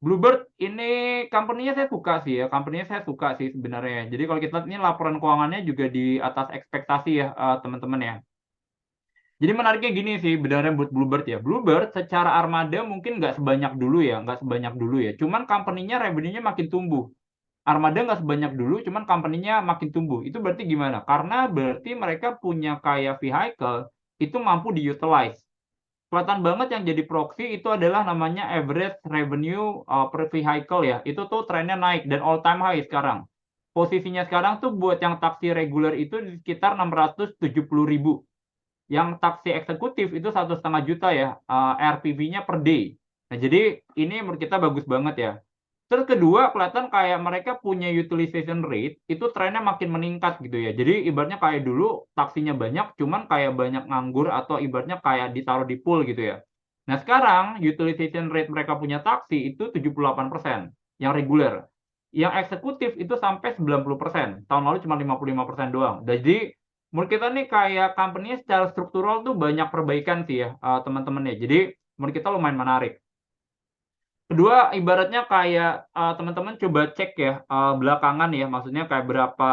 Bluebird ini company-nya saya suka sih ya, company-nya saya suka sih sebenarnya. Jadi kalau kita lihat ini laporan keuangannya juga di atas ekspektasi ya, teman-teman ya. Jadi menariknya gini sih, sebenarnya buat Bluebird ya. Bluebird secara armada mungkin nggak sebanyak dulu ya, nggak sebanyak dulu ya. Cuman company-nya revenue-nya makin tumbuh. Armada nggak sebanyak dulu, cuman company-nya makin tumbuh. Itu berarti gimana? Karena berarti mereka punya kayak vehicle itu mampu di-utilize. Kelihatan banget yang jadi proxy itu adalah namanya average revenue per vehicle ya. Itu tuh trennya naik dan all time high sekarang. Posisinya sekarang tuh buat yang taksi reguler itu di sekitar 670.000. Yang taksi eksekutif itu 1,5 juta ya, RPV-nya per day. Nah, jadi ini menurut kita bagus banget ya. Terus kedua, kelihatan kayak mereka punya utilization rate itu trennya makin meningkat gitu ya. Jadi ibaratnya kayak dulu taksinya banyak, cuman kayak banyak nganggur atau ibaratnya kayak ditaruh di pool gitu ya. Nah sekarang utilization rate mereka punya taksi itu 78% yang reguler. Yang eksekutif itu sampai 90%. Tahun lalu cuma 55% doang. Jadi menurut kita nih kayak company secara struktural tuh banyak perbaikan sih ya teman-teman ya. Jadi menurut kita lumayan menarik. Kedua, ibaratnya kayak, teman-teman coba cek ya, belakangan ya, maksudnya kayak berapa,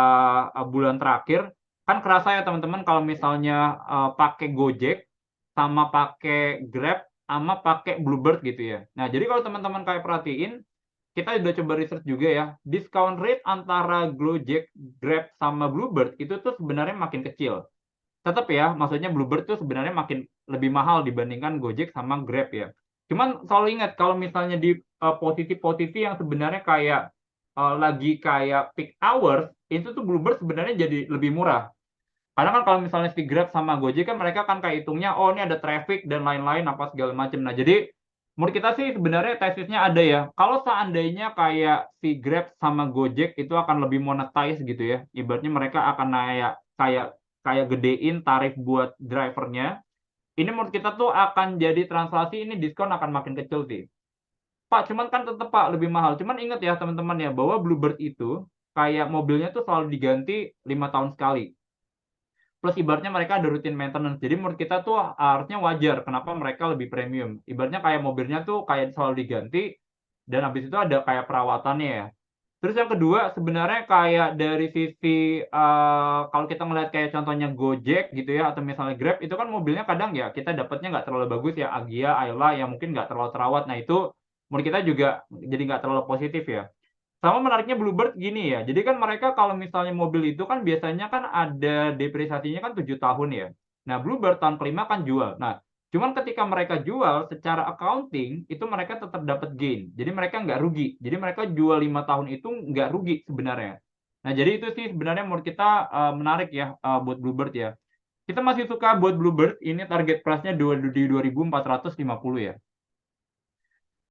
bulan terakhir, kan kerasa ya teman-teman kalau misalnya, pakai Gojek, sama pakai Grab, sama pakai Bluebird gitu ya. Nah, jadi kalau teman-teman kayak perhatiin, kita udah coba research juga ya, discount rate antara Gojek, Grab, sama Bluebird itu tuh sebenarnya makin kecil. Tetap ya, maksudnya Bluebird tuh sebenarnya makin lebih mahal dibandingkan Gojek sama Grab ya. Cuman selalu ingat kalau misalnya di posisi-posisi yang sebenarnya kayak lagi kayak peak hours, itu tuh Bluebird sebenarnya jadi lebih murah. Karena kan kalau misalnya si Grab sama Gojek kan mereka kan kayak hitungnya, oh ini ada traffic dan lain-lain apa segala macam. Nah, jadi menurut kita sih sebenarnya tesisnya ada ya. Kalau seandainya kayak si Grab sama Gojek itu akan lebih monetize gitu ya. Ibaratnya mereka akan kayak kayak kayak gedein tarif buat drivernya. Ini menurut kita tuh akan jadi translasi ini diskon akan makin kecil sih. Pak, cuman kan tetap Pak lebih mahal. Cuman ingat ya teman-teman ya bahwa Bluebird itu kayak mobilnya tuh selalu diganti 5 tahun sekali. Plus ibaratnya mereka ada rutin maintenance. Jadi menurut kita tuh harusnya wajar kenapa mereka lebih premium. Ibaratnya kayak mobilnya tuh kayak selalu diganti dan habis itu ada kayak perawatannya ya. Terus yang kedua sebenarnya kayak dari sisi kalau kita ngelihat kayak contohnya Gojek gitu ya atau misalnya Grab itu kan mobilnya kadang ya kita dapatnya nggak terlalu bagus ya Agya, Ayla yang mungkin nggak terlalu terawat. Nah itu menurut kita juga jadi nggak terlalu positif ya. Sama menariknya Bluebird gini ya, jadi kan mereka kalau misalnya mobil itu kan biasanya kan ada depresiasinya kan 7 tahun ya. Nah, Bluebird tahun kelima kan jual. Nah, cuman ketika mereka jual secara accounting itu mereka tetap dapat gain. Jadi mereka nggak rugi. Jadi mereka jual 5 tahun itu nggak rugi sebenarnya. Nah, jadi itu sih sebenarnya menurut kita menarik ya buat Bluebird ya. Kita masih suka buat Bluebird ini target price-nya di 2.450 ya.